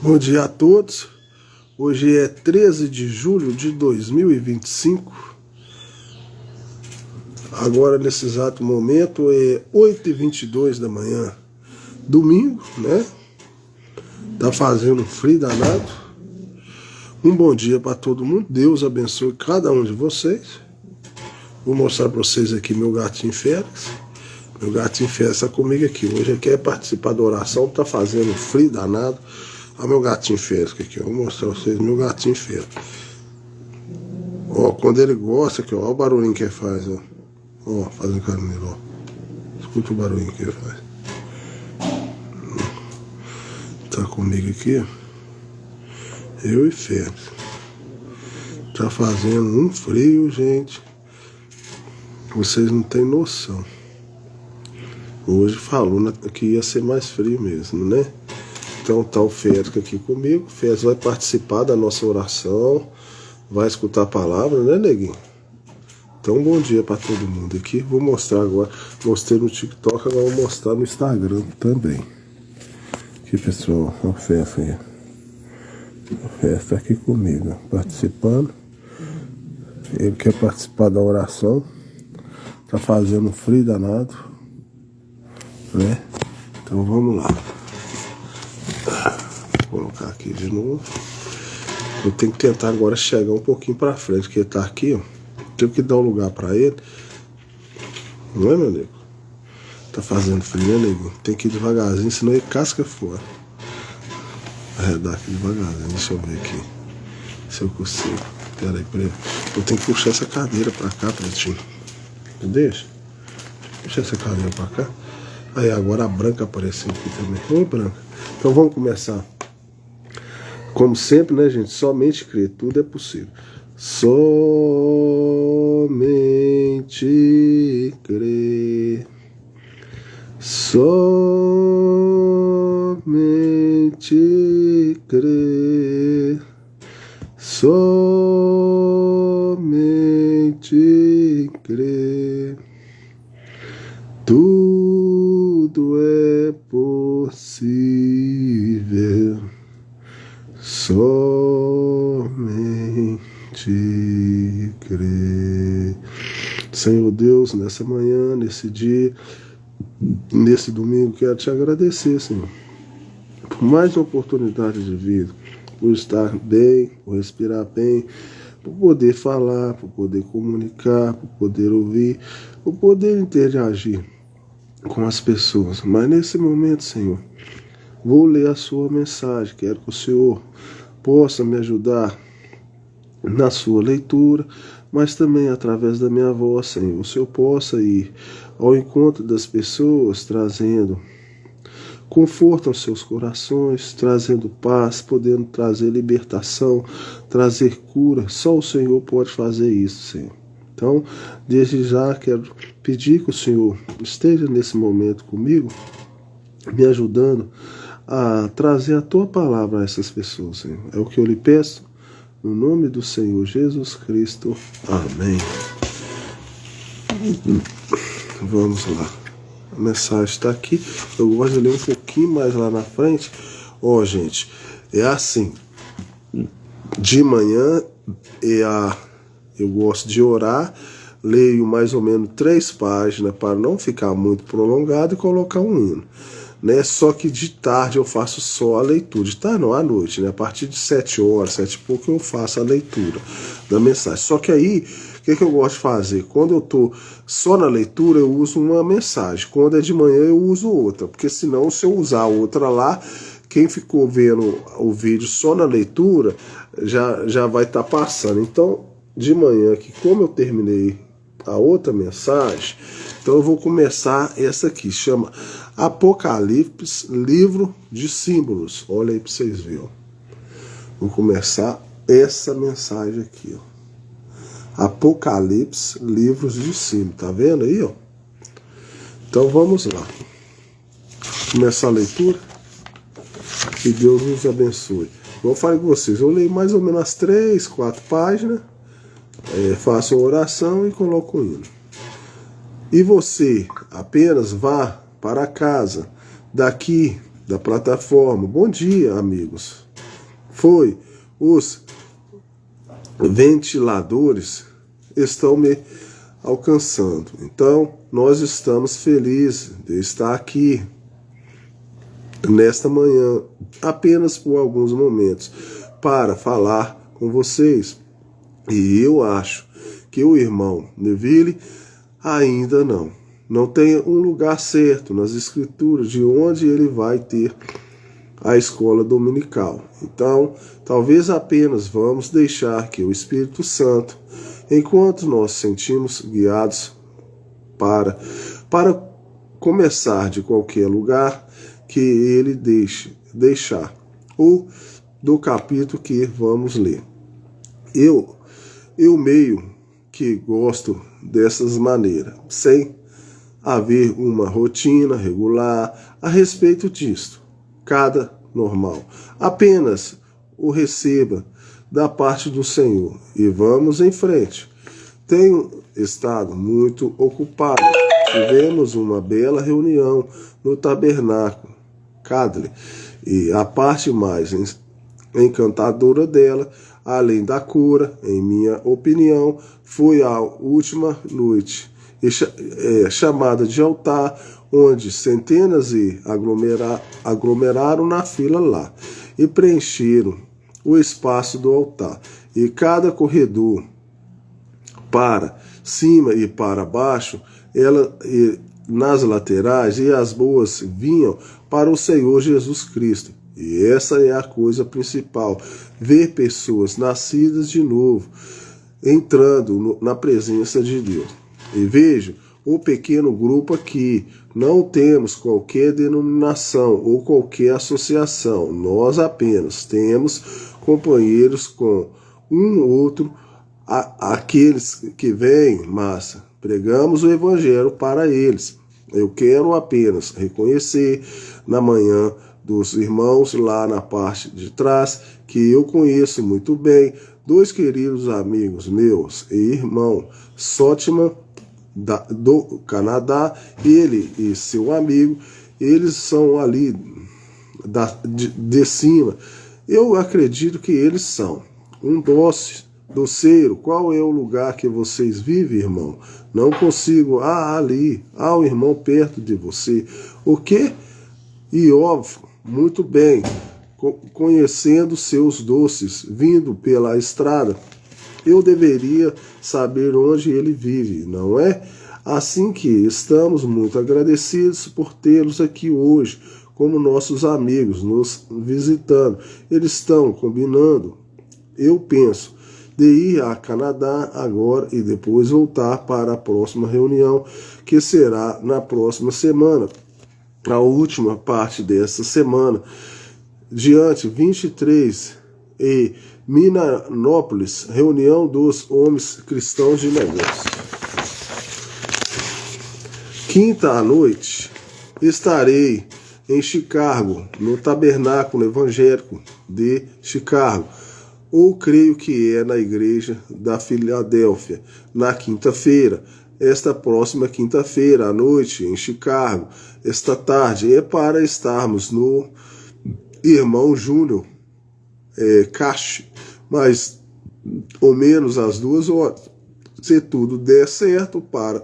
Bom dia a todos. Hoje é 13 de julho de 2025. Agora, nesse exato momento, é 8h22 da manhã. Domingo, né? Tá fazendo frio danado. Um bom dia para todo mundo. Deus abençoe cada um de vocês. Vou mostrar para vocês aqui meu gatinho Félix. Meu gatinho Félix está comigo aqui. Hoje ele quer participar da oração. Tá fazendo frio danado. Olha meu gatinho Félix aqui, ó. Vou mostrar pra vocês meu gatinho Félix. Ó, quando ele gosta aqui, ó, o barulhinho que ele faz, ó. Ó, fazendo carinho nele, ó. Escuta o barulhinho que ele faz. Tá comigo aqui, ó. Eu e Félix. Tá fazendo um frio, gente. Vocês não têm noção. Hoje falou que ia ser mais frio mesmo, né? Então tá o Félix aqui comigo. O Félix vai participar da nossa oração, vai escutar a palavra, né, neguinho? Então bom dia para todo mundo aqui. Vou mostrar agora, mostrei no TikTok, agora vou mostrar no Instagram também. Aqui, pessoal, o Félix aí. O Félix tá aqui comigo, participando. Ele quer participar da oração. Tá fazendo frio danado, né? Então vamos lá. Vou colocar aqui de novo. Eu tenho que tentar agora chegar um pouquinho pra frente, porque ele tá aqui, ó. Tenho que dar um lugar pra ele. Não é, meu nego? Tá fazendo frio, né, nego? Tem que ir devagarzinho, senão ele casca fora. Arredar aqui devagarzinho. Deixa eu ver aqui se eu consigo. Pera aí, peraí. Eu tenho que puxar essa cadeira pra cá, pretinho. Deixa. Puxa essa cadeira pra cá. Aí agora a Branca apareceu aqui também. Oi, Branca. Então vamos começar. Como sempre, né, gente? Somente crer, tudo é possível. Somente crer. Somente crer. Somente crer. Tudo é possível. Somente crer. Senhor Deus, nessa manhã, nesse dia, nesse domingo, quero te agradecer, Senhor, por mais uma oportunidade de vida, por estar bem, por respirar bem, por poder falar, por poder comunicar, por poder ouvir, por poder interagir com as pessoas. Mas nesse momento, Senhor, vou ler a sua mensagem. Quero que o Senhor possa me ajudar na sua leitura, mas também através da minha voz, Senhor. O Senhor possa ir ao encontro das pessoas, trazendo conforto aos seus corações, trazendo paz, podendo trazer libertação, trazer cura. Só o Senhor pode fazer isso, Senhor. Então, desde já quero pedir que o Senhor esteja nesse momento comigo, me ajudando a trazer a tua palavra a essas pessoas, Senhor. É o que eu lhe peço, no nome do Senhor Jesus Cristo. Amém. Vamos lá. A mensagem está aqui. Eu gosto de ler um pouquinho mais lá na frente. Ó, gente, é assim. De manhã eu gosto de orar, leio mais ou menos 3 páginas para não ficar muito prolongado e colocar um hino, né? Só que de tarde eu faço só a leitura. De tarde não, à noite, né? A partir de 7 horas, 7 e pouco, eu faço a leitura da mensagem. Só que aí, o que eu gosto de fazer? Quando eu tô só na leitura, eu uso uma mensagem. Quando é de manhã, eu uso outra. Porque senão, se eu usar outra lá, quem ficou vendo o vídeo só na leitura, já vai estar passando. Então, de manhã, que como eu terminei a outra mensagem, então eu vou começar essa aqui. Chama Apocalipse, livro de símbolos. Olha aí para vocês verem. Ó. Vou começar essa mensagem aqui, ó. Apocalipse, livros de símbolos. Tá vendo aí, ó? Então vamos lá. Começar a leitura. Que Deus nos abençoe. Eu falei com vocês, eu leio mais ou menos as 3, 4 páginas, faço uma oração e coloco o hino. E você apenas vá para casa daqui da plataforma. Bom dia, amigos. os ventiladores estão me alcançando. Então, nós estamos felizes de estar aqui nesta manhã, apenas por alguns momentos, para falar com vocês. E eu acho que o irmão Neville ainda não tem um lugar certo nas escrituras de onde ele vai ter a escola dominical. Então, talvez apenas vamos deixar que o Espírito Santo, enquanto nós sentimos guiados para começar de qualquer lugar, que ele deixar, ou do capítulo que vamos ler. Eu meio que gosto dessas maneiras, sem haver uma rotina regular a respeito disto. Cada normal apenas o receba da parte do Senhor e vamos em frente. Tenho estado muito ocupado. Tivemos uma bela reunião no tabernáculo Cadle, e a parte mais encantadora dela, além da cura, em minha opinião, foi a última noite chamada de altar, onde centenas aglomeraram na fila lá e preencheram o espaço do altar, e cada corredor para cima e para baixo, nas laterais, e as boas vinham para o Senhor Jesus Cristo. E essa é a coisa principal, ver pessoas nascidas de novo, entrando na presença de Deus. E vejo um pequeno grupo aqui, não temos qualquer denominação ou qualquer associação, nós apenas temos companheiros com um outro, aqueles que vêm, mas pregamos o Evangelho para eles. Eu quero apenas reconhecer na manhã dos irmãos lá na parte de trás, que eu conheço muito bem, dois queridos amigos meus e irmão Sotman, do Canadá, ele e seu amigo, eles são ali de cima. Eu acredito que eles são um doceiro. Qual é o lugar que vocês vivem, irmão? Não consigo. Ali. O irmão perto de você. O quê? E óbvio, muito bem, conhecendo seus doces, vindo pela estrada, eu deveria saber onde ele vive, não é? Assim que estamos muito agradecidos por tê-los aqui hoje, como nossos amigos nos visitando. Eles estão combinando, eu penso, de ir a Canadá agora e depois voltar para a próxima reunião, que será na próxima semana, a última parte dessa semana, diante 23 e Minneapolis, reunião dos homens cristãos de negócio. Quinta à noite, estarei em Chicago, no Tabernáculo Evangélico de Chicago, ou creio que é na igreja da Filadélfia, na quinta-feira. Esta próxima quinta-feira à noite em Chicago, esta tarde, é para estarmos no irmão Júnior Cache, mas ou menos às 2 horas, se tudo der certo, para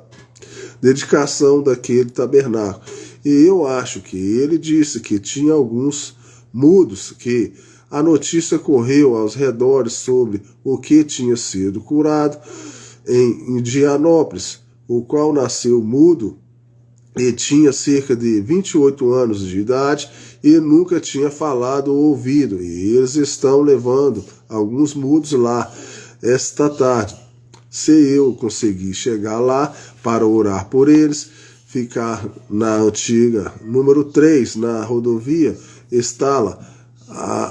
dedicação daquele tabernáculo. E eu acho que ele disse que tinha alguns mudos, que a notícia correu aos redores sobre o que tinha sido curado em Indianópolis, o qual nasceu mudo e tinha cerca de 28 anos de idade e nunca tinha falado ou ouvido. E eles estão levando alguns mudos lá esta tarde. Se eu conseguir chegar lá para orar por eles, ficar na antiga número 3, na rodovia, está lá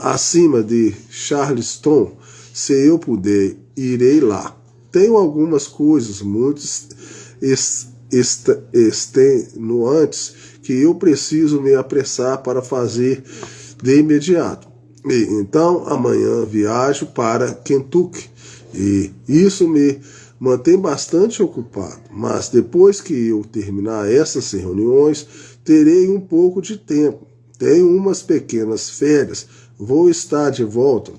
acima de Charleston. Se eu puder, irei lá. Tenho algumas coisas muito extenuantes que eu preciso me apressar para fazer de imediato. E então amanhã viajo para Kentucky e isso me mantém bastante ocupado, mas depois que eu terminar essas reuniões, terei um pouco de tempo. Tenho umas pequenas férias Vou estar de volta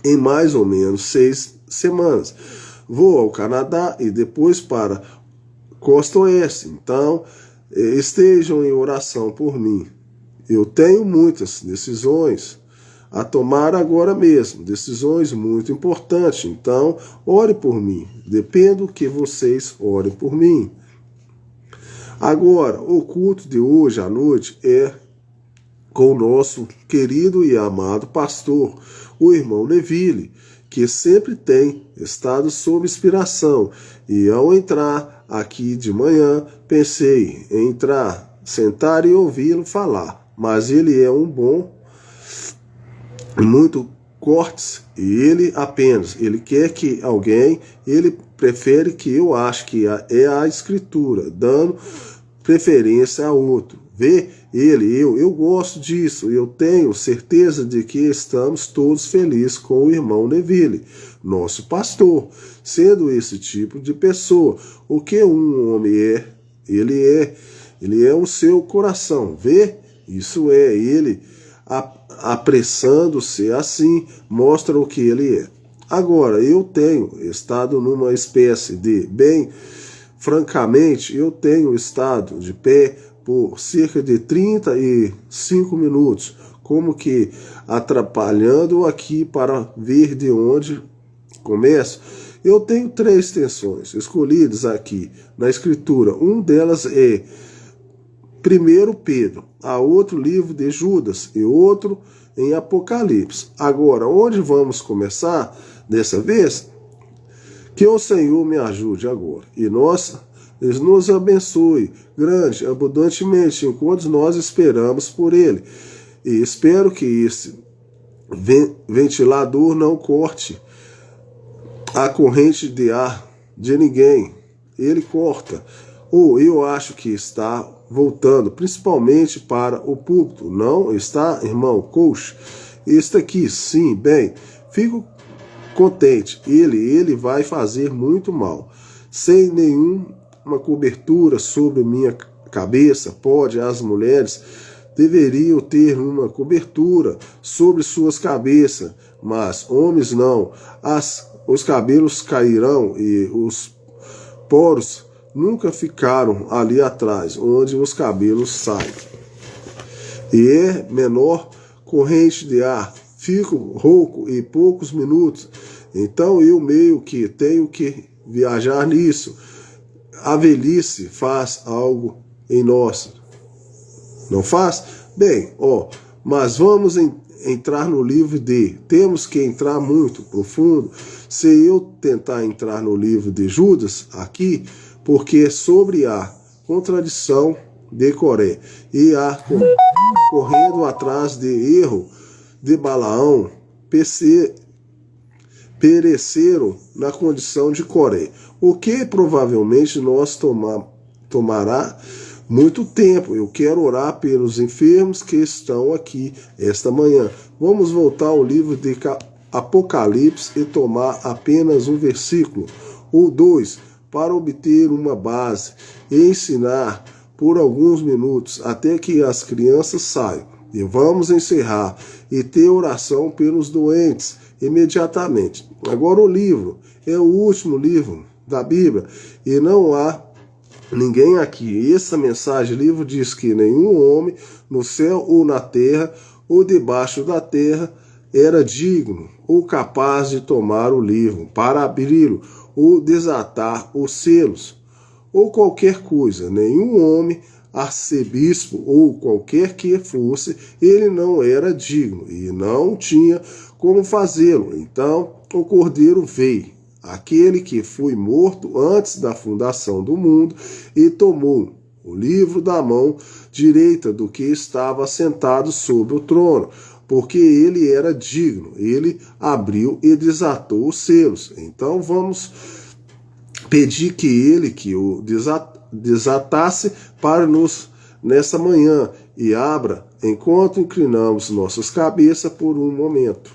em mais ou menos 6 semanas. Vou ao Canadá e depois para Costa Oeste. Então, estejam em oração por mim. Eu tenho muitas decisões a tomar agora mesmo, decisões muito importantes. Então, ore por mim. Dependo que vocês orem por mim. Agora, o culto de hoje à noite é com o nosso querido e amado pastor, o irmão Neville, que sempre tem estado sob inspiração. E ao entrar aqui de manhã, pensei em entrar, sentar e ouvi-lo falar. Mas ele é um bom, muito cortes, e ele quer que alguém, ele prefere que eu ache que é a escritura, dando preferência a outro. Vê eu gosto disso, eu tenho certeza de que estamos todos felizes com o irmão Neville, nosso pastor, sendo esse tipo de pessoa. O que um homem é, ele é o seu coração, vê? Isso é, ele apressando-se assim, mostra o que ele é. Agora, eu tenho estado numa espécie de, bem francamente, eu tenho estado de pé por cerca de 35 minutos, como que atrapalhando aqui para ver de onde começo. Eu tenho 3 tensões escolhidas aqui na escritura. Um delas é 1 Pedro, há outro livro de Judas e outro em Apocalipse. Agora, onde vamos começar dessa vez? Que o Senhor me ajude agora e nos abençoe grande, abundantemente, enquanto nós esperamos por Ele. E espero que esse ventilador não corte a corrente de ar de ninguém. Ele corta. Ou eu acho que está voltando, principalmente para o púlpito. Não está, irmão coach? Está aqui, sim, bem. Fico contente. Ele vai fazer muito mal. Sem nenhuma cobertura sobre minha cabeça, as mulheres deveriam ter uma cobertura sobre suas cabeças, mas homens não. Os cabelos cairão e os poros nunca ficaram ali atrás, onde os cabelos saem. E é menor corrente de ar. Fico rouco em poucos minutos. Então eu meio que tenho que viajar nisso. A velhice faz algo em nós. Não faz? Bem, mas vamos entrar no livro de... Temos que entrar muito profundo. Se eu tentar entrar no livro de Judas aqui, porque sobre a contradição de Coré e a correndo atrás de erro de Balaão, pereceram na condição de Coré, o que provavelmente nós tomará muito tempo. Eu quero orar pelos enfermos que estão aqui esta manhã. Vamos voltar ao livro de Apocalipse e tomar apenas um versículo ou 2 para obter uma base e ensinar por alguns minutos até que as crianças saiam. E vamos encerrar e ter oração pelos doentes imediatamente. Agora o livro é o último livro da Bíblia e não há ninguém aqui. Essa mensagem, livro diz que nenhum homem no céu ou na terra ou debaixo da terra era digno ou capaz de tomar o livro para abri-lo ou desatar os selos ou qualquer coisa. Nenhum homem, arcebispo ou qualquer que fosse, ele não era digno e não tinha como fazê-lo. Então o Cordeiro veio, aquele que foi morto antes da fundação do mundo, e tomou o livro da mão direita do que estava sentado sobre o trono, porque ele era digno. Ele abriu e desatou os selos. Então vamos pedir que ele que o desatasse para nos nessa manhã e abra enquanto inclinamos nossas cabeças por um momento.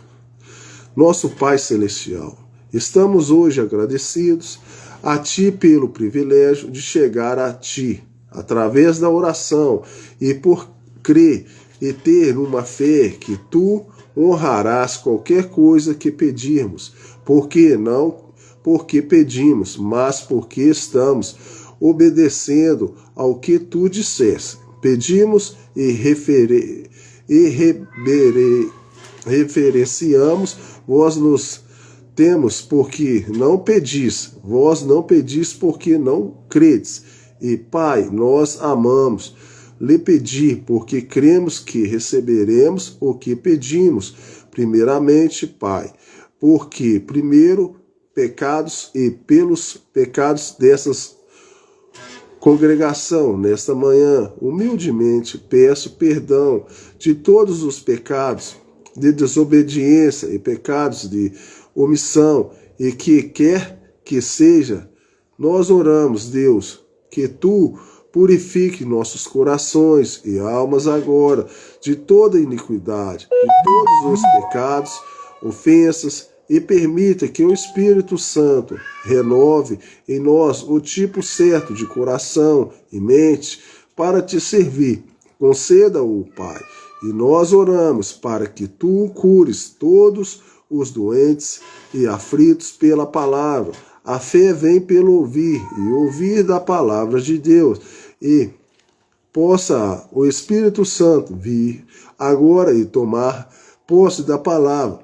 Nosso Pai Celestial, estamos hoje agradecidos a Ti pelo privilégio de chegar a Ti através da oração e por crer e ter uma fé que Tu honrarás qualquer coisa que pedirmos, porque não porque pedimos, mas porque estamos obedecendo ao que tu disseste. Pedimos e reverenciamos, vós nos temos porque não pedis, vós não pedis porque não credes. E Pai, nós amamos lhe pedir, porque cremos que receberemos o que pedimos. Primeiramente, Pai, porque primeiro pecados e pelos pecados dessas congregação, nesta manhã, humildemente peço perdão de todos os pecados de desobediência e pecados de omissão, e que quer que seja, nós oramos, Deus, que tu purifique nossos corações e almas agora de toda iniquidade, de todos os pecados, ofensas, e permita que o Espírito Santo renove em nós o tipo certo de coração e mente para te servir. Conceda-o, Pai, e nós oramos para que tu cures todos os doentes e aflitos pela palavra. A fé vem pelo ouvir, e ouvir da palavra de Deus, e possa o Espírito Santo vir agora e tomar posse da palavra,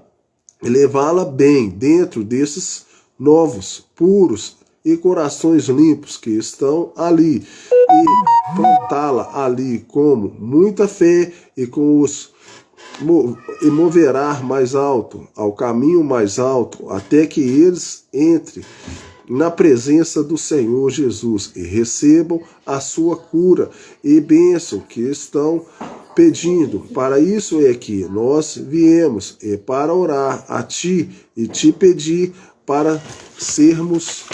e levá-la bem dentro desses novos, puros e corações limpos que estão ali, e plantá-la ali com muita fé e moverá mais alto, ao caminho mais alto, até que eles entrem na presença do Senhor Jesus e recebam a sua cura e bênção que estão pedindo. Para isso é que nós viemos, e para orar a ti e te pedir para sermos.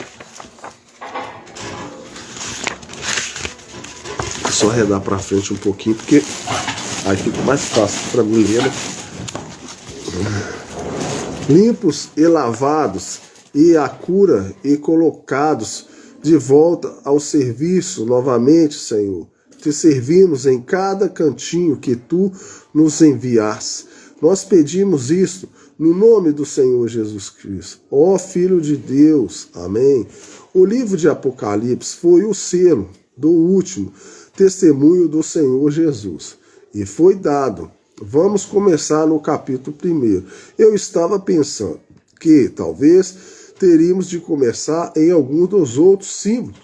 Só arredar para frente um pouquinho, porque aí fica mais fácil para mim ler, né? Limpos e lavados e a cura e colocados de volta ao serviço novamente, Senhor. Te servimos em cada cantinho que tu nos enviaste. Nós pedimos isto no nome do Senhor Jesus Cristo. Ó Filho de Deus, amém. O livro de Apocalipse foi o selo do último testemunho do Senhor Jesus, e foi dado. Vamos começar no capítulo 1. Eu estava pensando que talvez teríamos de começar em algum dos outros símbolos.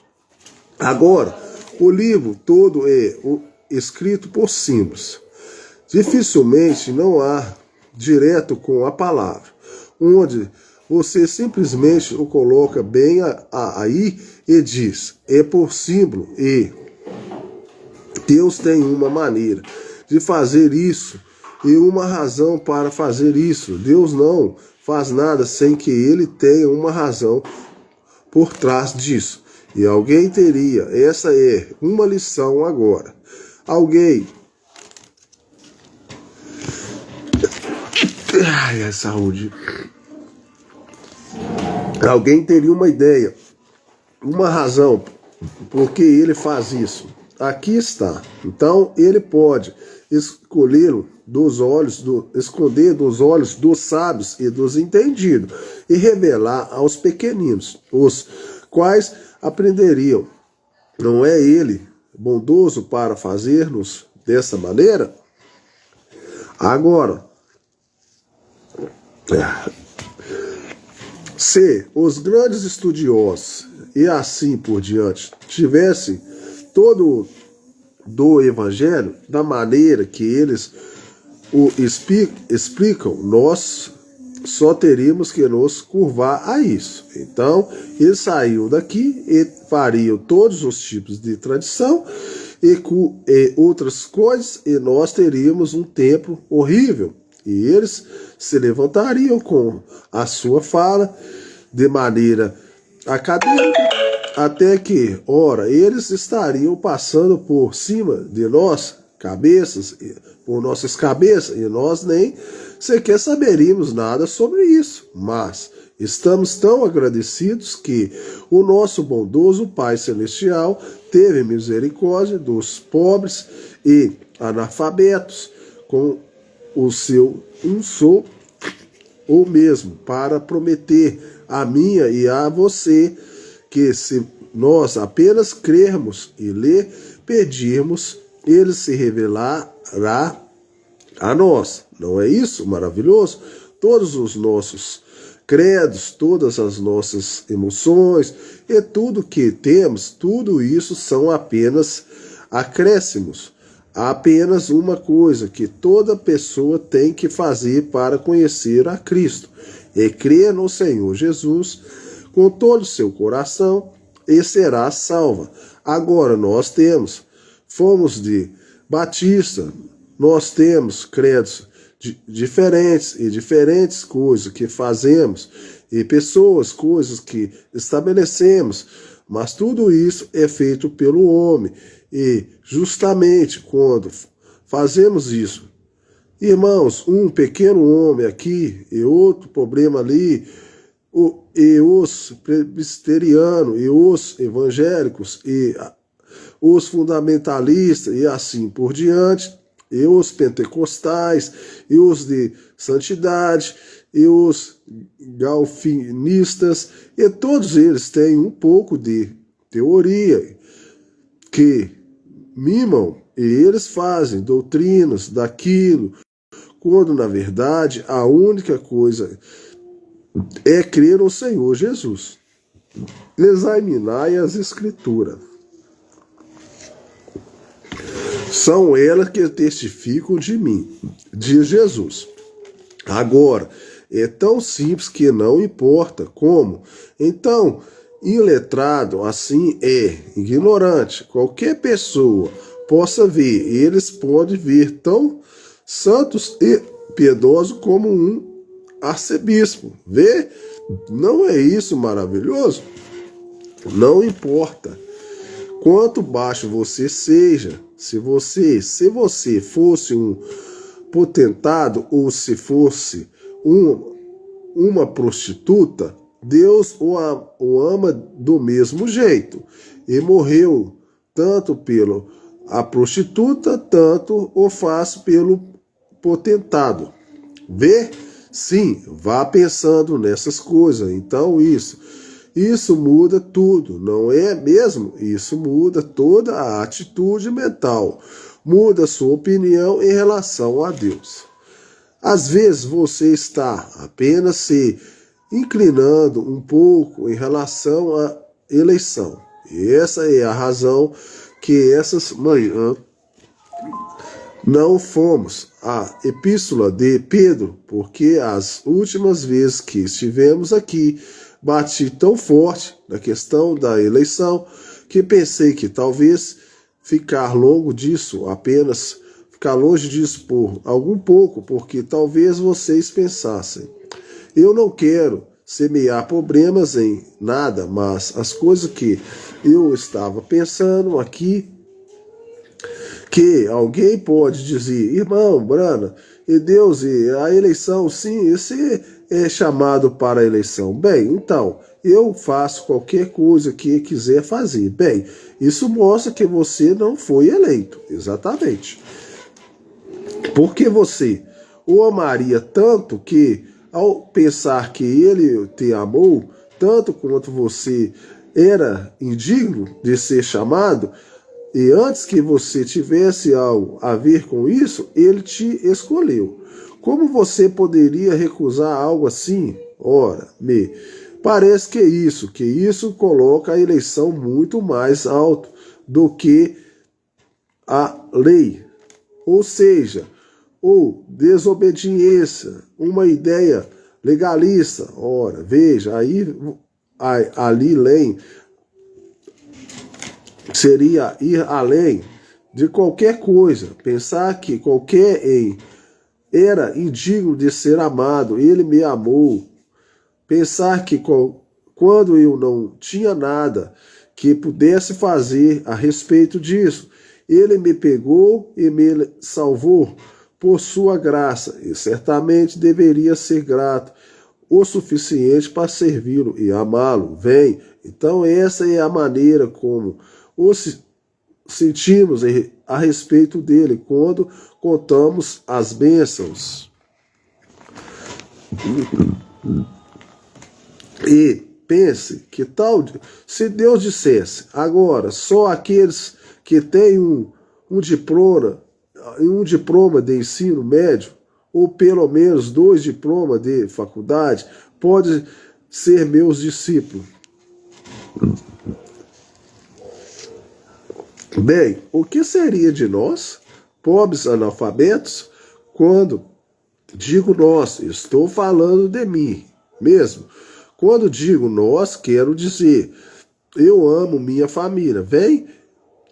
Agora, o livro todo é escrito por símbolos. Dificilmente não há direto com a palavra, onde você simplesmente o coloca bem aí e diz, é por símbolo, e Deus tem uma maneira de fazer isso e uma razão para fazer isso. Deus não faz nada sem que ele tenha uma razão por trás disso. E alguém teria, essa é uma lição agora. Alguém. Ai, saúde. Alguém teria uma ideia, uma razão, porque ele faz isso. Aqui está. Então ele pode esconder dos olhos dos sábios e dos entendidos, e revelar aos pequeninos, os quais aprenderiam. Não é ele bondoso para fazer-nos dessa maneira? Agora, se os grandes estudiosos e assim por diante tivessem todo do Evangelho da maneira que eles o explicam, nós só teríamos que nos curvar a isso. Então, eles saíam daqui e fariam todos os tipos de tradição e outras coisas, e nós teríamos um tempo horrível. E eles se levantariam com a sua fala de maneira acadêmica, até que, ora, eles estariam passando por cima de nós, por nossas cabeças, e nós nem sequer saberíamos nada sobre isso. Mas estamos tão agradecidos que o nosso bondoso Pai Celestial teve misericórdia dos pobres e analfabetos, o seu um sou ou mesmo para prometer a minha e a você que se nós apenas crermos e lhe pedirmos, ele se revelará a nós. Não é isso maravilhoso? Todos os nossos credos, todas as nossas emoções e tudo que temos, tudo isso são apenas acréscimos. Há apenas uma coisa que toda pessoa tem que fazer para conhecer a Cristo: é crer no Senhor Jesus com todo o seu coração e será salva. Agora nós fomos de Batista, nós temos credos diferentes e diferentes coisas que fazemos e pessoas, coisas que estabelecemos, mas tudo isso é feito pelo homem. E justamente quando fazemos isso, irmãos, um pequeno homem aqui e outro problema ali, e os presbiterianos, e os evangélicos, e os fundamentalistas, e assim por diante, e os pentecostais, e os de santidade, e os galfinistas, e todos eles têm um pouco de teoria que mimam e eles fazem doutrinas daquilo, quando na verdade a única coisa é crer no Senhor Jesus. Examinai as Escrituras. São elas que testificam de mim, diz Jesus. Agora, é tão simples que não importa como. Então, iletrado assim é ignorante. Qualquer pessoa possa ver, e eles podem ver tão santos e piedosos como um arcebispo. Vê? Não é isso maravilhoso? Não importa quanto baixo você seja, se você fosse um potentado ou se fosse uma prostituta, Deus o ama do mesmo jeito e morreu tanto pelo a prostituta, tanto o faz pelo potentado. Vê? Sim, vá pensando nessas coisas. Então isso muda tudo, não é mesmo? Isso muda toda a atitude mental, muda a sua opinião em relação a Deus. Às vezes você está apenas se inclinando um pouco em relação à eleição. E essa é a razão que essas manhãs não fomos à Epístola de Pedro, porque as últimas vezes que estivemos aqui, bati tão forte na questão da eleição que pensei que talvez ficar longe disso por algum pouco, porque talvez vocês pensassem: eu não quero semear problemas em nada, mas as coisas que eu estava pensando aqui, que alguém pode dizer: irmão Brana, e Deus, e a eleição, sim, esse é chamado para a eleição. Bem, então, eu faço qualquer coisa que quiser fazer. Bem, isso mostra que você não foi eleito, exatamente. Porque você o amaria tanto que, ao pensar que ele te amou, tanto quanto você era indigno de ser chamado, e antes que você tivesse algo a ver com isso, ele te escolheu. Como você poderia recusar algo assim? Ora, me parece que isso coloca a eleição muito mais alto do que a lei. Ou seja, ou desobediência, uma ideia legalista. Ora, veja, ali além seria ir além de qualquer coisa, pensar que qualquer era indigno de ser amado, ele me amou, pensar que quando eu não tinha nada que pudesse fazer a respeito disso, ele me pegou e me salvou por sua graça, e certamente deveria ser grato o suficiente para servi-lo e amá-lo. Vem, então essa é a maneira como sentimos a respeito dele quando contamos as bênçãos. E pense que tal se Deus dissesse: agora só aqueles que têm um diploma de ensino médio, ou pelo menos 2 diplomas de faculdade, podem ser meus discípulos. Bem, o que seria de nós, pobres analfabetos? Quando digo nós, estou falando de mim mesmo. Quando digo nós, quero dizer, eu amo minha família. Bem,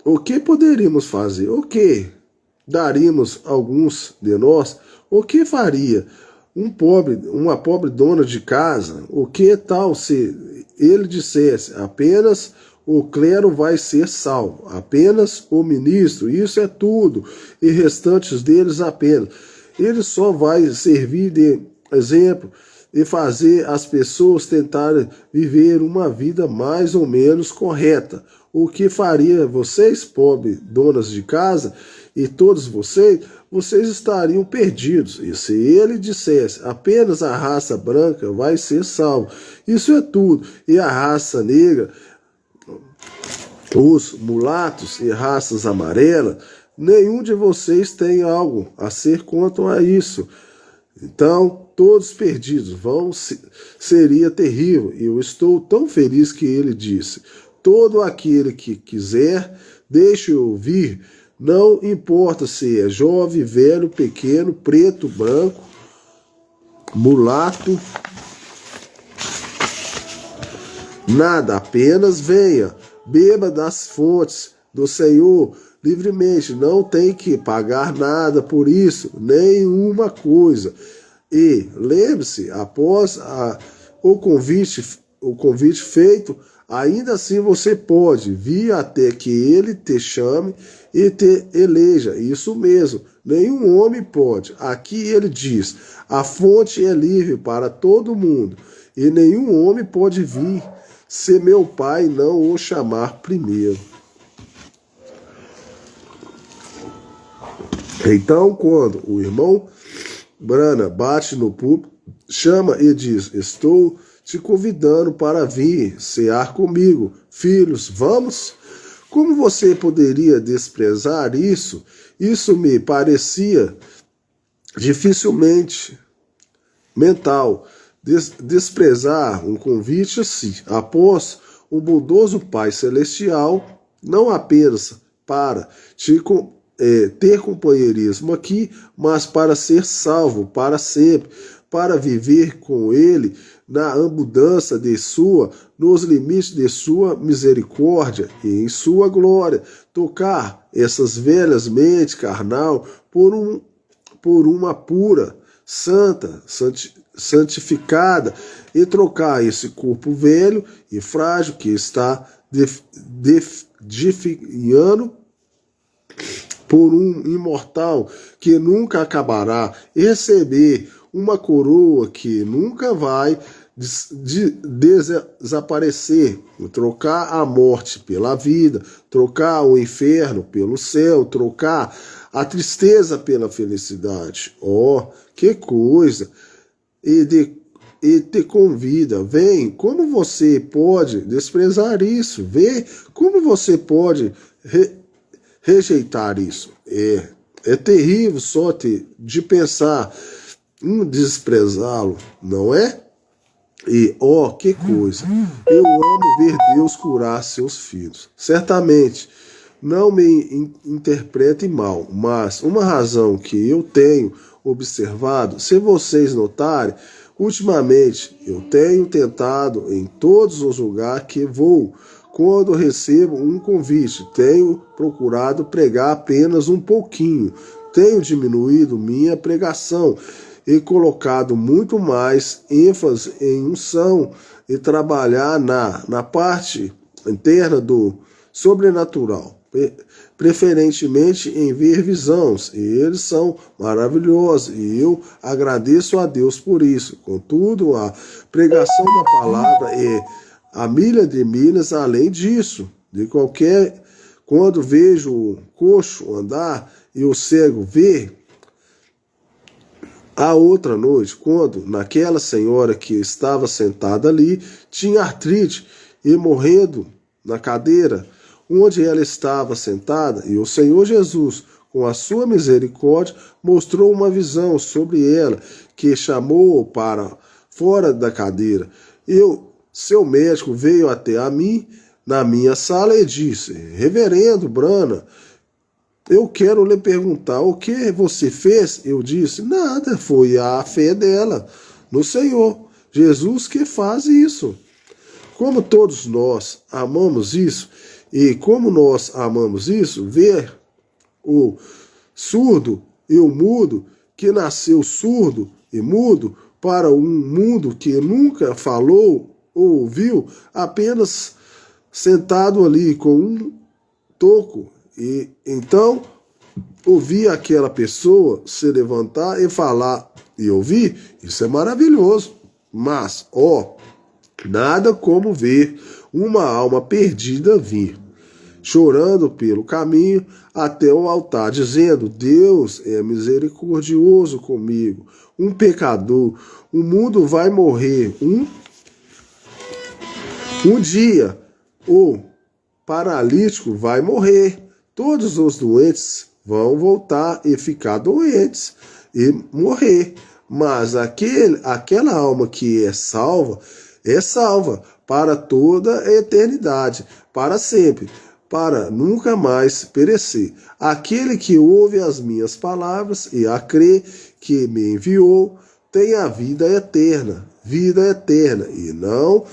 o que poderíamos fazer? O que daríamos alguns de nós? O que faria uma pobre dona de casa? O que tal se ele dissesse: apenas o clero vai ser salvo, apenas o ministro, isso é tudo, e restantes deles apenas. Ele só vai servir de exemplo e fazer as pessoas tentarem viver uma vida mais ou menos correta. O que faria vocês, pobres donas de casa, e todos vocês estariam perdidos. E se ele dissesse: apenas a raça branca vai ser salva, isso é tudo, e a raça negra, os mulatos e raças amarelas, nenhum de vocês tem algo a ser quanto a isso. Então, todos perdidos seria terrível. E eu estou tão feliz que ele disse: todo aquele que quiser, deixe-o vir, não importa se é jovem, velho, pequeno, preto, branco, mulato, nada, apenas venha, beba das fontes do Senhor livremente, não tem que pagar nada por isso, nenhuma coisa. E lembre-se, após o convite feito, ainda assim você pode vir até que ele te chame e te eleja. Isso mesmo, nenhum homem pode. Aqui ele diz: a fonte é livre para todo mundo, e nenhum homem pode vir se meu Pai não o chamar primeiro. Então, quando o irmão Brana bate no púlpito, chama e diz: estou te convidando para vir cear comigo. Filhos, vamos? Como você poderia desprezar isso? Isso me parecia dificilmente mental. Desprezar um convite assim, após o bondoso Pai Celestial, não apenas para ter companheirismo aqui, mas para ser salvo para sempre, para viver com Ele na abundância de nos limites de sua misericórdia e em sua glória, tocar essas velhas mentes carnal por uma pura, santificada, e trocar esse corpo velho e frágil que está definhando por um imortal que nunca acabará, e receber uma coroa que nunca vai desaparecer, trocar a morte pela vida, trocar o inferno pelo céu, trocar a tristeza pela felicidade. Oh, que coisa! E te convida, vem, como você pode desprezar isso? Vê como você pode rejeitar isso. É terrível só de pensar em desprezá-lo, não é? E, que coisa! Eu amo ver Deus curar seus filhos. Certamente, não me interprete mal, mas uma razão que eu tenho observado, se vocês notarem, ultimamente eu tenho tentado em todos os lugares que vou, quando recebo um convite, tenho procurado pregar apenas um pouquinho, tenho diminuído minha pregação e colocado muito mais ênfase em unção e trabalhar na parte interna do sobrenatural, preferentemente em ver visões, e eles são maravilhosos, e eu agradeço a Deus por isso. Contudo, a pregação da palavra é a milha de milhas além disso, de quando vejo o coxo andar e o cego ver. A outra noite, quando naquela senhora que estava sentada ali tinha artrite e morrendo na cadeira onde ela estava sentada, e o Senhor Jesus, com a sua misericórdia, mostrou uma visão sobre ela, que chamou-o para fora da cadeira. Seu médico veio até a mim, na minha sala, e disse: Reverendo Brana, eu quero lhe perguntar, o que você fez? Eu disse: nada, foi a fé dela no Senhor Jesus que faz isso. Como todos nós amamos isso, e como nós amamos isso, ver o surdo e o mudo, que nasceu surdo e mudo, para um mundo que nunca falou ou ouviu, apenas sentado ali com um toco. E então ouvir aquela pessoa se levantar e falar e ouvir, isso é maravilhoso. Mas, nada como ver uma alma perdida vir, chorando pelo caminho até o altar, dizendo: Deus é misericordioso comigo, um pecador. O mundo vai morrer um dia, o paralítico vai morrer. Todos os doentes vão voltar e ficar doentes e morrer. Mas aquela alma que é salva para toda a eternidade, para sempre, para nunca mais perecer. Aquele que ouve as minhas palavras e a crê que me enviou, tem a vida eterna, e não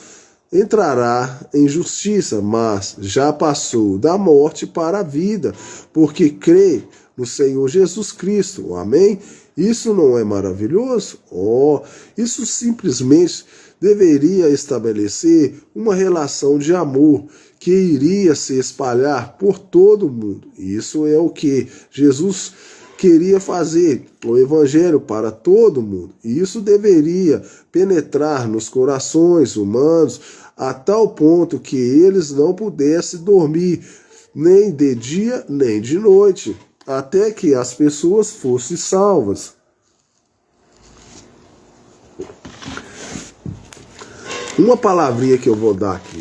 entrará em justiça, mas já passou da morte para a vida, porque crê no Senhor Jesus Cristo. Amém? Isso não é maravilhoso? Isso simplesmente deveria estabelecer uma relação de amor que iria se espalhar por todo o mundo. Isso é o que Jesus queria fazer, o evangelho para todo mundo. E isso deveria penetrar nos corações humanos a tal ponto que eles não pudessem dormir nem de dia nem de noite, até que as pessoas fossem salvas. Uma palavrinha que eu vou dar aqui.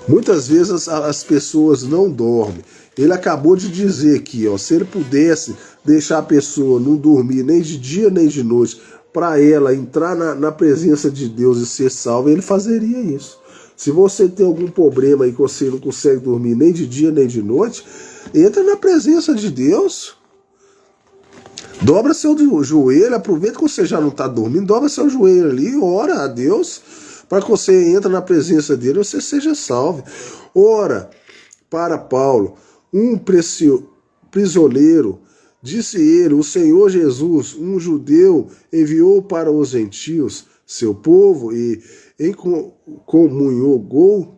Muitas vezes as pessoas não dormem. Ele acabou de dizer aqui, se ele pudesse deixar a pessoa não dormir nem de dia nem de noite, para ela entrar na presença de Deus e ser salva, ele fazeria isso. Se você tem algum problema e você não consegue dormir nem de dia nem de noite, entra na presença de Deus. Dobra seu joelho, aproveita que você já não está dormindo, dobra seu joelho ali, ora a Deus, para que você entre na presença dele e você seja salvo. Ora, para Paulo, um prisioneiro, disse ele: o Senhor Jesus, um judeu, enviou para os gentios, seu povo, e comunhou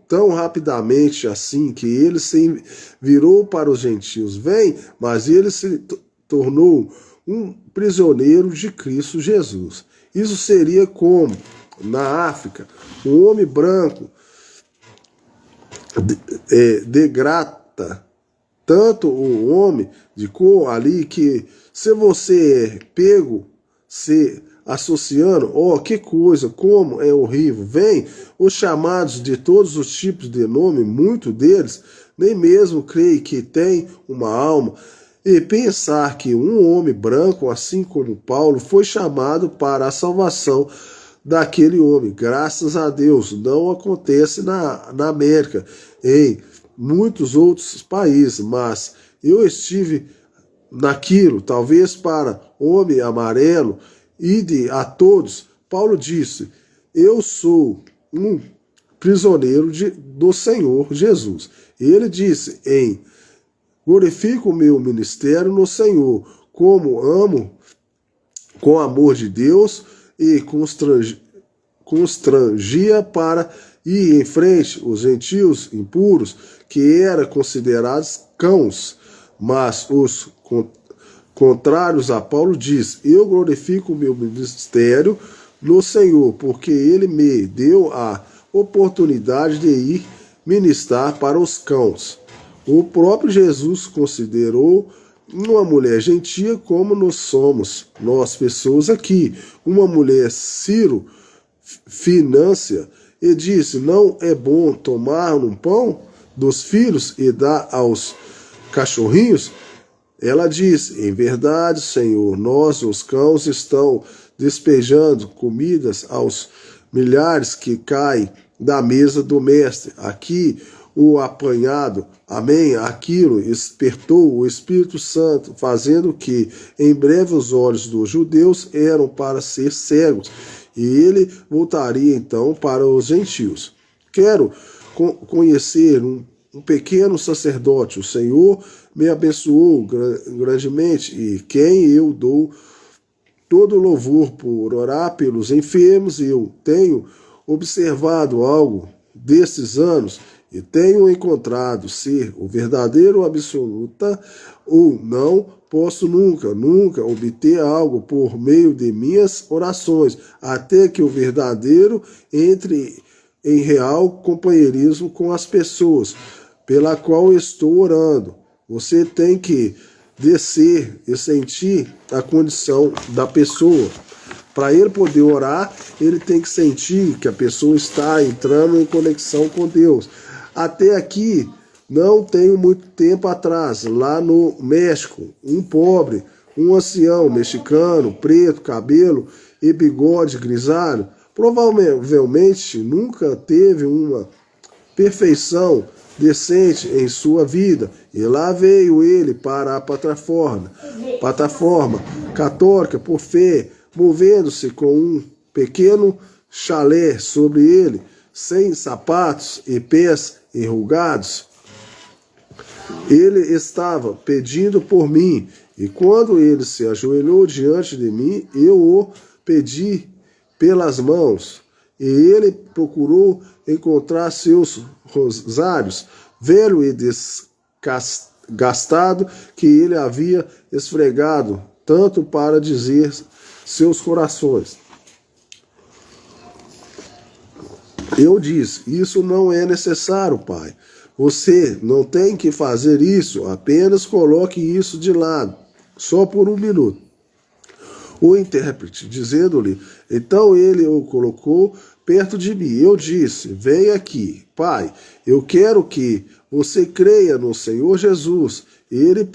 tão rapidamente assim que ele se virou para os gentios. Vem, mas ele se tornou um prisioneiro de Cristo Jesus. Isso seria como, na África, um homem branco degrata tanto o homem de cor ali que, se você é pego se associando, que coisa, como é horrível. Vem os chamados de todos os tipos de nome, muito deles nem mesmo creem que tem uma alma. E pensar que um homem branco, assim como Paulo, foi chamado para a salvação daquele homem. Graças a Deus, não acontece na América, em muitos outros países, mas eu estive naquilo, talvez para homem amarelo, ide a todos. Paulo disse: eu sou um prisioneiro do Senhor Jesus. E ele disse: glorifico o meu ministério no Senhor, como amo com amor de Deus, e constrangia para ir em frente os gentios impuros, que eram considerados cãos. Mas os contrários a Paulo diz: eu glorifico o meu ministério no Senhor, porque ele me deu a oportunidade de ir ministrar para os cães. O próprio Jesus considerou uma mulher gentia como nós somos, nós pessoas aqui. Uma mulher Ciro Finância, e disse: não é bom tomar um pão dos filhos e dar aos cachorrinhos? Ela disse: em verdade, Senhor, nós, os cães, estão despejando comidas aos milhares que caem da mesa do mestre. Aqui o apanhado, amém, aquilo despertou o Espírito Santo, fazendo que em breve os olhos dos judeus eram para ser cegos, e ele voltaria então para os gentios. Quero conhecer um pequeno sacerdote. O Senhor me abençoou grandemente, e quem eu dou todo louvor por orar pelos enfermos. Eu tenho observado algo desses anos e tenho encontrado ser o verdadeiro absoluta, ou não posso nunca obter algo por meio de minhas orações, até que o verdadeiro entre em real companheirismo com as pessoas pela qual estou orando. Você tem que descer e sentir a condição da pessoa. Para ele poder orar, ele tem que sentir que a pessoa está entrando em conexão com Deus. Até aqui, não tenho muito tempo atrás, lá no México, um pobre, um ancião mexicano, preto, cabelo e bigode grisalho, provavelmente nunca teve uma perfeição decente em sua vida, e lá veio ele para a plataforma católica por fé, movendo-se com um pequeno chalé sobre ele, sem sapatos e pés enrugados. Ele estava pedindo por mim, e quando ele se ajoelhou diante de mim, eu o pedi pelas mãos, e ele procurou encontrar seus rosários, velho e desgastado, que ele havia esfregado tanto para dizer seus corações. Eu disse: isso não é necessário, pai. Você não tem que fazer isso, apenas coloque isso de lado, só por um minuto. O intérprete, dizendo-lhe, então ele o colocou perto de mim. Eu disse: vem aqui, pai, eu quero que você creia no Senhor Jesus. Ele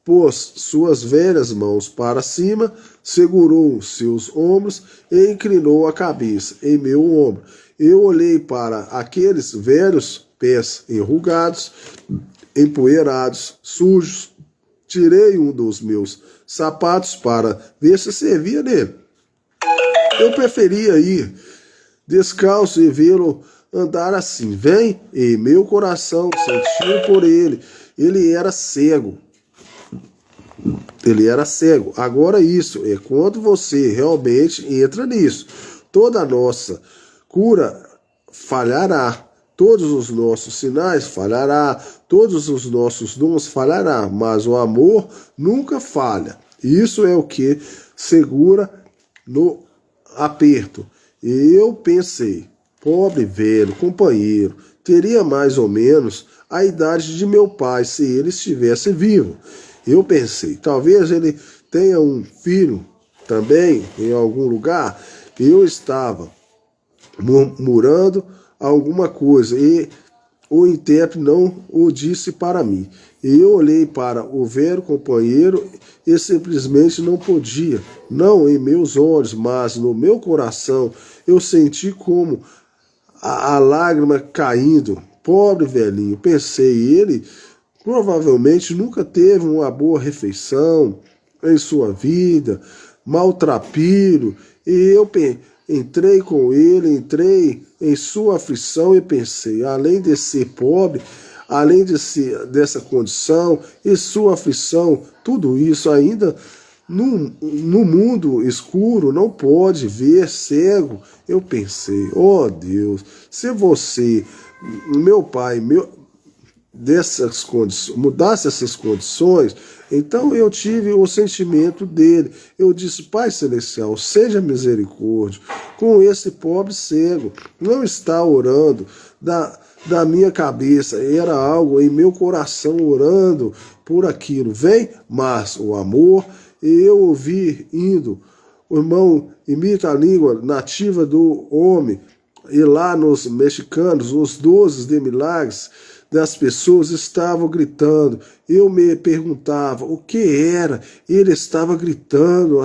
pôs suas velhas mãos para cima, segurou seus ombros e inclinou a cabeça em meu ombro. Eu olhei para aqueles velhos pés enrugados, empoeirados, sujos. Tirei um dos meus sapatos para ver se servia nele. Eu preferia ir descalço e vê-lo andar assim. Vem, e meu coração sentiu por ele. Ele era cego. Ele era cego. Agora isso é quando você realmente entra nisso. Toda a nossa cura falhará. Todos os nossos sinais falhará, todos os nossos dons falhará, mas o amor nunca falha. Isso é o que segura no aperto. E eu pensei, pobre velho companheiro, teria mais ou menos a idade de meu pai se ele estivesse vivo. Eu pensei, talvez ele tenha um filho também em algum lugar. Eu estava murmurando alguma coisa, e o intérprete não o disse para mim. E eu olhei para o velho companheiro e simplesmente não podia, não em meus olhos, mas no meu coração, eu senti como a lágrima caindo. Pobre velhinho, pensei, ele provavelmente nunca teve uma boa refeição em sua vida, maltrapilho, e eu entrei com ele, entrei em sua aflição e pensei, além de ser pobre, além dessa condição e sua aflição, tudo isso ainda no mundo escuro não pode ver, cego. Eu pensei, oh Deus, se você, meu pai, mudasse essas condições, então eu tive o sentimento dele. Eu disse, Pai Celestial, seja misericórdia com esse pobre cego. Não está orando da minha cabeça, era algo em meu coração orando por aquilo. Vem, mas o amor, e eu ouvi indo. O irmão imita a língua nativa do homem, e lá nos mexicanos, os 12 de milagres das pessoas estavam gritando. Eu me perguntava o que era. Ele estava gritando.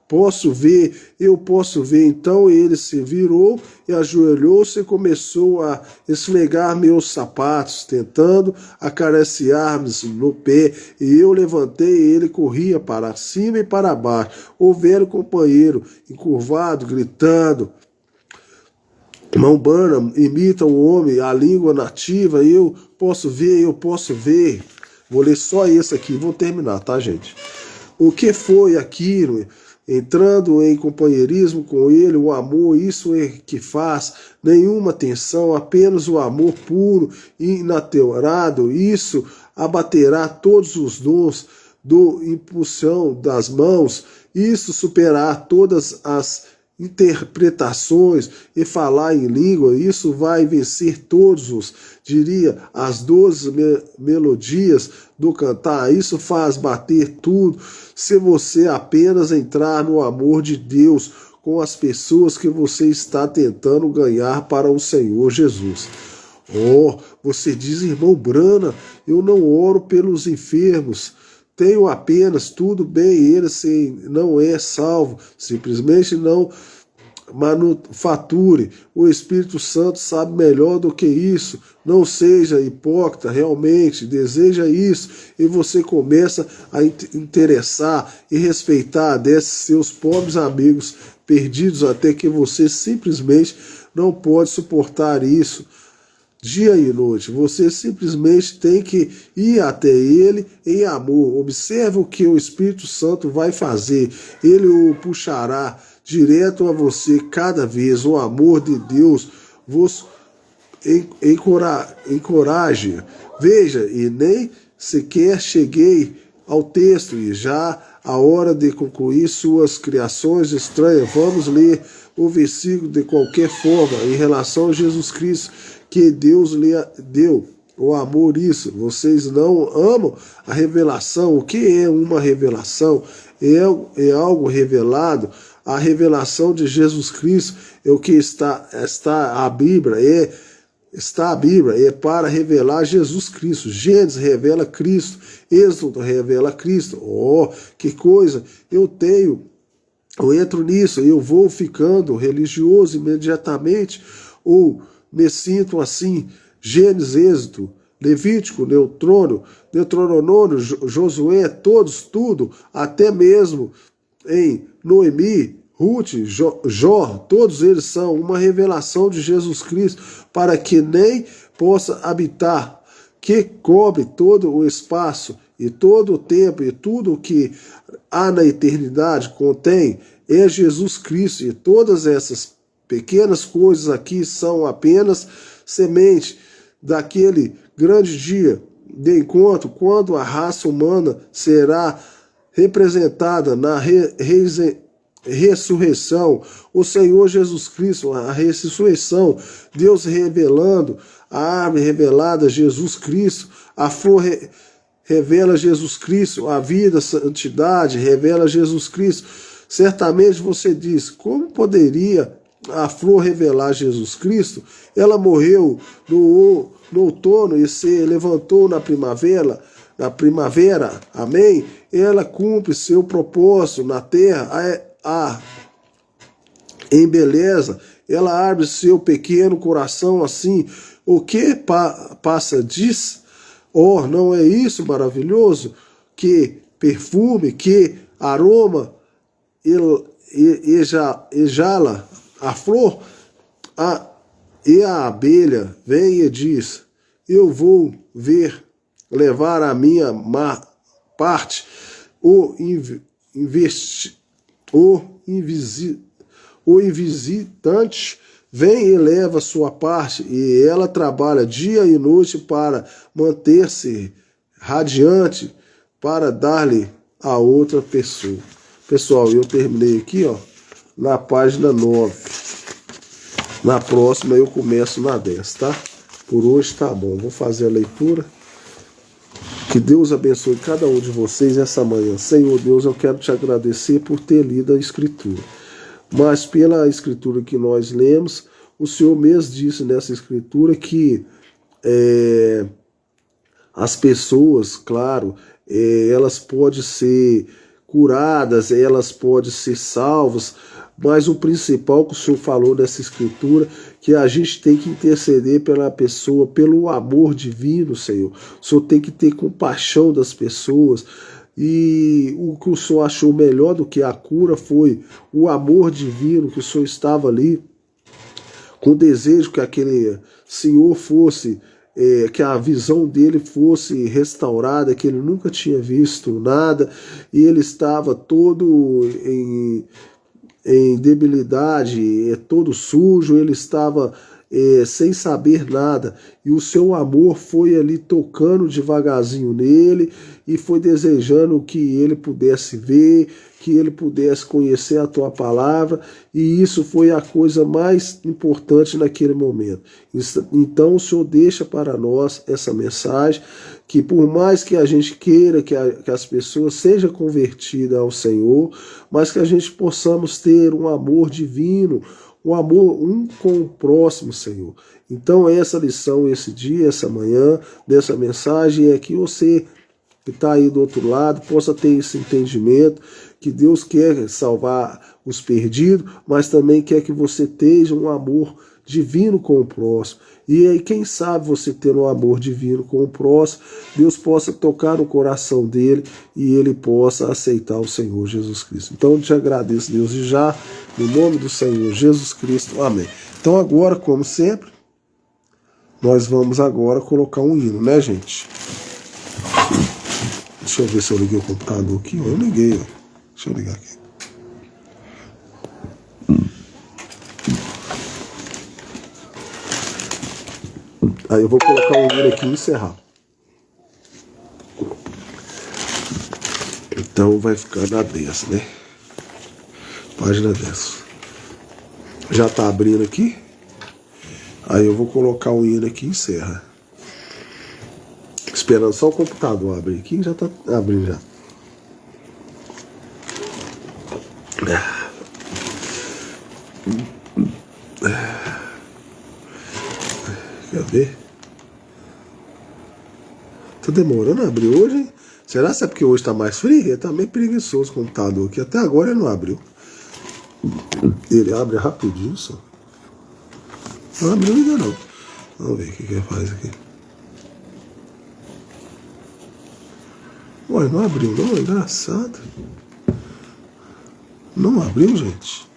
Posso ver, eu posso ver. Então ele se virou e ajoelhou-se e começou a esfregar meus sapatos, tentando acariciar-me no pé. E eu levantei e ele corria para cima e para baixo. O velho companheiro, encurvado, gritando. Irmão Branham imita o homem, a língua nativa. Eu posso ver, eu posso ver. Vou ler só esse aqui, vou terminar, tá, gente? O que foi aquilo? Entrando em companheirismo com ele, o amor, isso é que faz, nenhuma tensão, apenas o amor puro e inalterado, isso abaterá todos os dons do impulsão das mãos, isso superará todas as interpretações e falar em língua, isso vai vencer todos diria, as 12 melodias do cantar, isso faz bater tudo, se você apenas entrar no amor de Deus com as pessoas que você está tentando ganhar para o Senhor Jesus. Oh, você diz, irmão Branham, eu não oro pelos enfermos, tenho apenas tudo bem, ele não é salvo, simplesmente não manufature. O Espírito Santo sabe melhor do que isso. Não seja hipócrita, realmente deseja isso e você começa a interessar e respeitar desses seus pobres amigos perdidos até que você simplesmente não pode suportar isso. Dia e noite, você simplesmente tem que ir até ele em amor. Observe o que o Espírito Santo vai fazer. Ele o puxará direto a você cada vez. O amor de Deus vos encoraje. Veja, e nem sequer cheguei ao texto e já a hora de concluir suas criações estranhas. Vamos ler o versículo de qualquer forma em relação a Jesus Cristo, que Deus lhe deu o amor. Isso, vocês não amam a revelação. O que é uma revelação? É algo revelado. A revelação de Jesus Cristo é o que está a Bíblia, está a Bíblia, é para revelar Jesus Cristo. Gênesis revela Cristo, Êxodo revela Cristo. Oh, que coisa! Eu entro nisso, eu vou ficando religioso imediatamente, ou me sinto assim. Gênesis, Êxodo, Levítico, Deuteronômio, Josué, tudo, até mesmo em Noemi, Ruth, Jó, todos eles são uma revelação de Jesus Cristo, para que nem possa habitar, que cobre todo o espaço e todo o tempo e tudo o que há na eternidade contém, é Jesus Cristo. E todas essas pequenas coisas aqui são apenas semente daquele grande dia de encontro, quando a raça humana será representada na ressurreição. O Senhor Jesus Cristo, a ressurreição, Deus revelando, a árvore revelada, Jesus Cristo, a flor revela Jesus Cristo, a vida, a santidade revela Jesus Cristo. Certamente você diz, como poderia a flor revelar Jesus Cristo? Ela morreu no outono e se levantou na primavera, amém? Ela cumpre seu propósito na terra, em beleza, ela abre seu pequeno coração assim. O que passa diz? Oh, não é isso maravilhoso? Que perfume, que aroma exala a flor, e a abelha vem e diz, eu vou levar a minha parte, o invisitante vem e leva sua parte, e ela trabalha dia e noite para manter-se radiante, para dar-lhe a outra pessoa. Pessoal, eu terminei aqui, ó, na página 9. Na próxima eu começo na 10, tá? Por hoje tá bom. Vou fazer a leitura. Que Deus abençoe cada um de vocês essa manhã. Senhor Deus, eu quero te agradecer por ter lido a Escritura. Mas pela Escritura que nós lemos, o Senhor mesmo disse nessa Escritura que as pessoas, claro, elas podem ser curadas, elas podem ser salvas, mas o principal que o Senhor falou nessa Escritura, que a gente tem que interceder pela pessoa, pelo amor divino, Senhor. O Senhor tem que ter compaixão das pessoas. E o que o Senhor achou melhor do que a cura foi o amor divino, que o Senhor estava ali com o desejo que aquele senhor fosse, que a visão dele fosse restaurada, que ele nunca tinha visto nada, e ele estava todo em debilidade, todo sujo, ele estava sem saber nada, e o seu amor foi ali tocando devagarzinho nele, e foi desejando que ele pudesse ver, que ele pudesse conhecer a tua palavra, e isso foi a coisa mais importante naquele momento. Então o Senhor deixa para nós essa mensagem, que por mais que a gente queira que as pessoas sejam convertidas ao Senhor, mas que a gente possamos ter um amor divino, um amor um com o próximo, Senhor. Então essa lição, esse dia, essa manhã, dessa mensagem é que você que está aí do outro lado possa ter esse entendimento, que Deus quer salvar os perdidos, mas também quer que você tenha um amor divino com o próximo. E aí, quem sabe você ter um amor divino com o próximo, Deus possa tocar no coração dele e ele possa aceitar o Senhor Jesus Cristo. Então eu te agradeço, Deus, e já, no nome do Senhor Jesus Cristo. Amém. Então agora, como sempre, nós vamos agora colocar um hino, né, gente? Deixa eu ver se eu liguei o computador aqui. Eu liguei, ó. Deixa eu ligar aqui. Aí eu vou colocar o hino aqui e encerrar. Então vai ficar na 10, né? Página 10. Já tá abrindo aqui. Aí eu vou colocar o hino aqui e encerra. Esperando só o computador abrir aqui, já tá abrindo já. Quer ver? Tá demorando a abrir hoje, hein? Será que é porque hoje tá mais frio? Ele tá meio preguiçoso o computador aqui. Até agora ele não abriu. Ele abre rapidinho só. Não abriu ainda não. Vamos ver o que ele faz aqui. Ué, não abriu não, é engraçado. Não abriu, gente.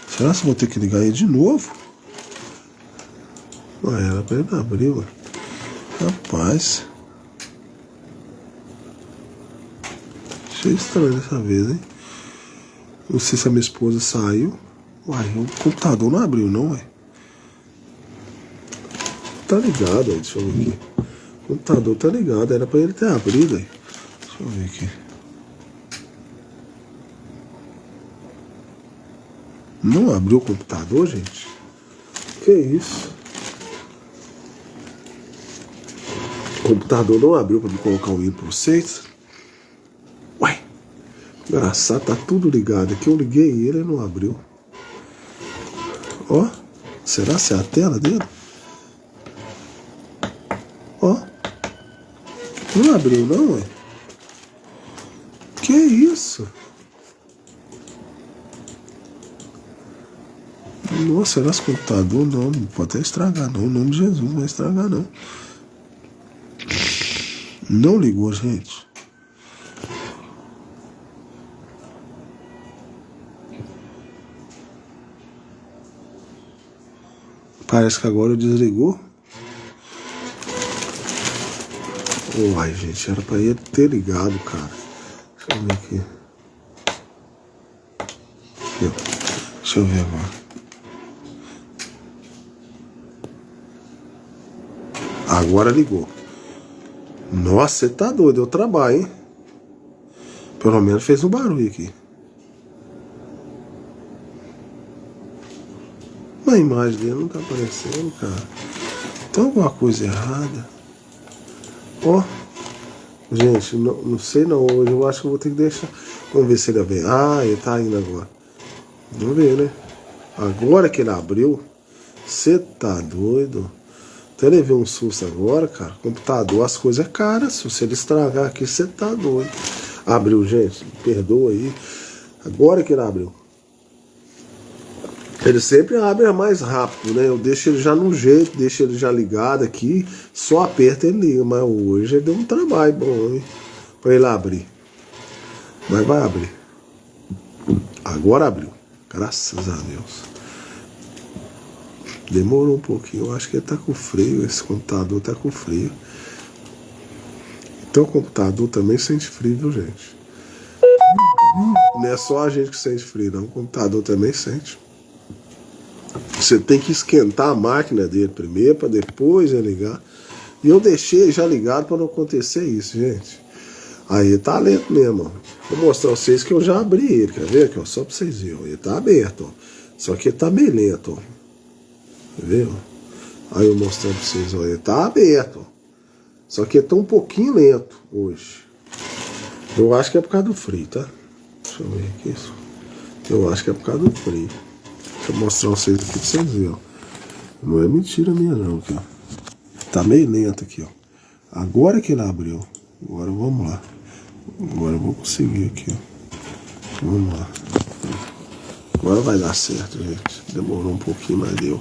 Será que eu vou ter que ligar ele de novo? Ué, era pra ele não abrir, ué. Rapaz. Achei estranho dessa vez, hein? Não sei se a minha esposa saiu. Uai, o computador não abriu não, ué. Tá ligado aí, deixa eu ver aqui. O computador tá ligado, era pra ele ter abrido aí. Deixa eu ver aqui. Não abriu o computador, gente? Que isso? O computador não abriu pra me colocar o hino pra vocês? Ué, engraçado, tá tudo ligado aqui. Eu liguei ele e não abriu. Ó, será que é a tela dele? Ó, não abriu não, ué. Que isso? Nossa, será que o computador não pode até estragar não. Em nome de Jesus, não vai estragar não. Não ligou, gente. Parece que agora desligou. Uai, gente, era pra ele ter ligado, cara. Deixa eu ver aqui. Deixa eu ver agora. Agora ligou. Nossa, você tá doido, deu trabalho, hein? Pelo menos fez um barulho aqui. A imagem dele não tá aparecendo, cara. Tem alguma coisa errada? Ó, gente, não sei não. Hoje eu acho que eu vou ter que deixar. Vamos ver se ele vem. Ah, ele tá indo agora. Vamos ver, né? Agora que ele abriu, você tá doido? Até levei um susto agora, cara. Computador, as coisas é caras. Se ele estragar aqui, você tá doido. Abriu, gente. Perdoa aí. Agora que ele abriu. Ele sempre abre mais rápido, né? Eu deixo ele já no jeito, deixo ele já ligado aqui, só aperta e ele liga. Mas hoje ele deu um trabalho bom, hein? Pra ele abrir. Mas vai abrir. Agora abriu. Graças a Deus. Demorou um pouquinho. Eu acho que ele tá com frio. Esse computador tá com frio. Então o computador também sente frio, viu, gente? Não é só a gente que sente frio, não. O computador também sente. Você tem que esquentar a máquina dele primeiro, para depois ligar. E eu deixei já ligado para não acontecer isso, gente. Aí tá lento mesmo, ó. Vou mostrar pra vocês que eu já abri ele, quer ver? Aqui, ó, só para vocês verem. Ele tá aberto, ó. Só que ele tá bem lento, ó. Quer ver? Ó? Aí eu mostrando para vocês, ó. Ele tá aberto, ó. Só que ele tá um pouquinho lento hoje. Eu acho que é por causa do frio, tá? Deixa eu ver aqui isso. Eu acho que é por causa do frio. Deixa eu mostrar vocês aqui pra vocês verem, ó. Não é mentira minha não, aqui, ó. Tá meio lento aqui, ó. Agora que ele abriu. Agora vamos lá. Agora eu vou conseguir aqui, ó. Vamos lá. Agora vai dar certo, gente. Demorou um pouquinho, mas deu.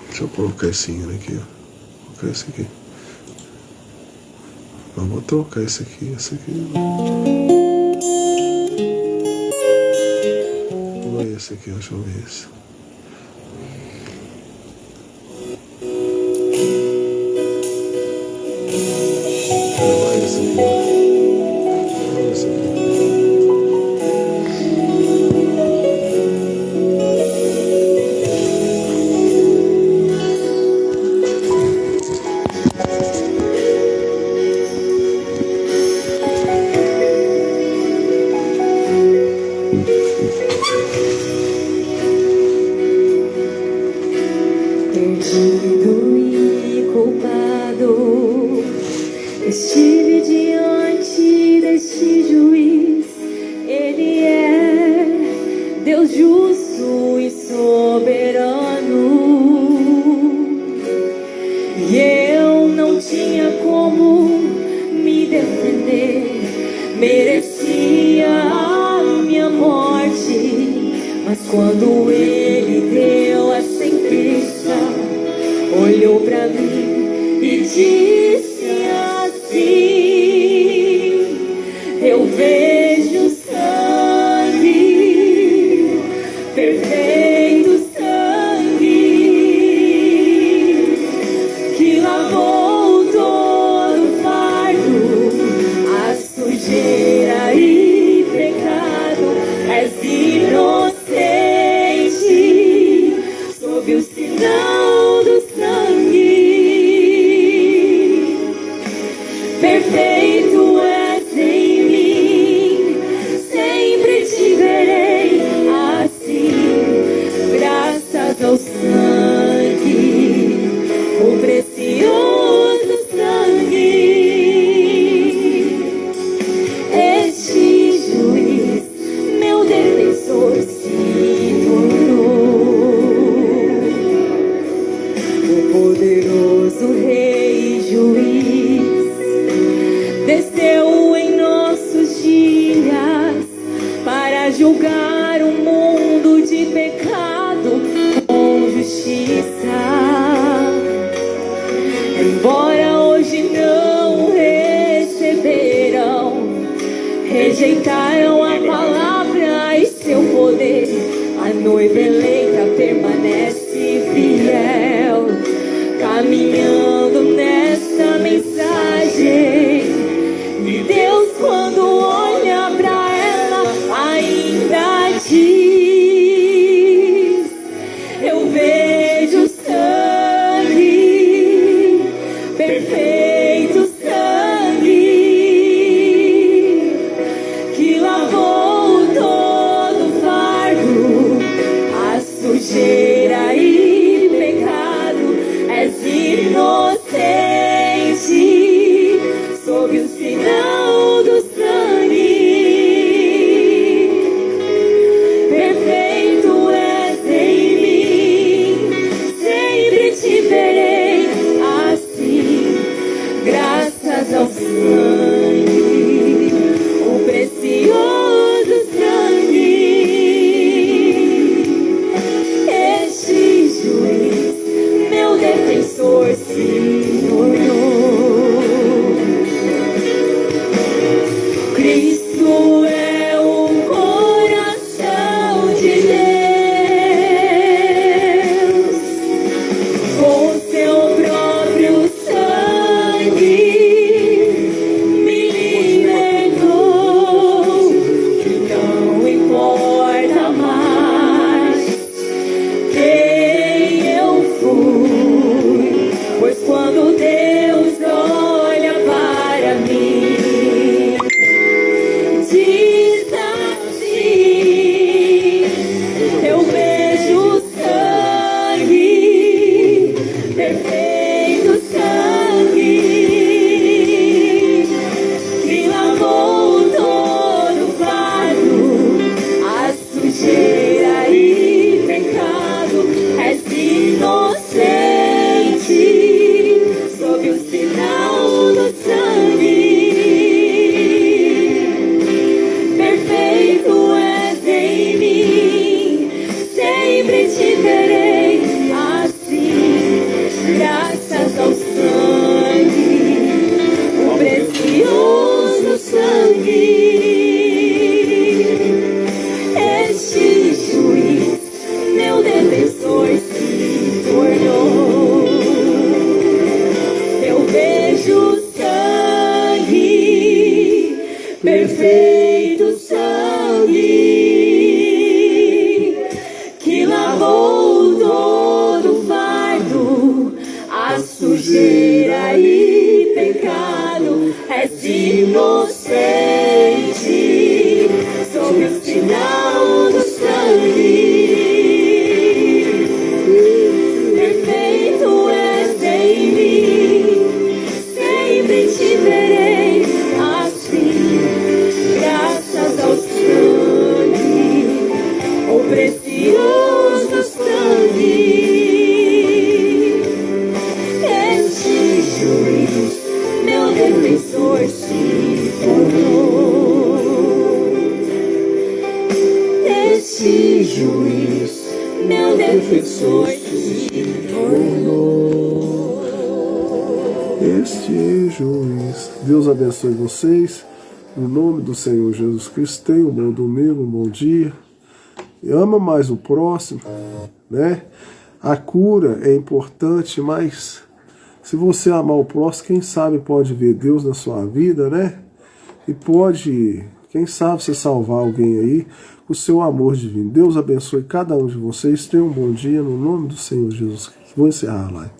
Deixa eu colocar esse hino aqui, ó. Vou colocar esse aqui. Eu vou trocar esse aqui, esse aqui. Não é esse aqui, deixa eu ver esse. Não é esse aqui. Não é esse aqui. Perdido e culpado, estive diante deste juiz. Ele é Deus justo e soberano, e eu não tinha como me defender. Merecia a minha morte, mas quando ele deu a sentença, olhou pra mim e disse assim: eu vejo sangue, perfeito sangue, que lavou todo o fardo, a sujeira e pecado. És inocente sob o sinal do perfeito és em mim, sempre te verei assim, graças ao sangue, o precioso sangue. Este juiz, meu defensor, se tornou o poderoso Rei Juiz. Desceu em nossos dias para julgar um mundo de pecado com justiça. Embora hoje não receberam, rejeitaram a palavra e seu poder, a noiva eleita permanece fiel, caminhando nesta mensagem. E Deus, quando olha pra ela, ainda diz: eu vejo sangue, perfeito sangue, que lavou todo o fardo, a sujeira e pecado. És perfeito sangue que lavou todo o fardo, a sujeira e pecado. És inocente sob o sinal do sangue. Perfeito és em mim, sempre te verei assim, graças ao sangue, o precioso sangue. Este juiz, meu defensor, se tornou. Este juiz, meu defensor, se tornou. Este juiz. Deus abençoe vocês. No nome do Senhor Jesus Cristo, tenham um bom domingo, um bom dia. Ama mais o próximo, né? A cura é importante, mas se você amar o próximo, quem sabe pode ver Deus na sua vida, né? E pode, quem sabe, você salvar alguém aí com o seu amor divino. Deus abençoe cada um de vocês. Tenham um bom dia no nome do Senhor Jesus Cristo. Vou encerrar a live.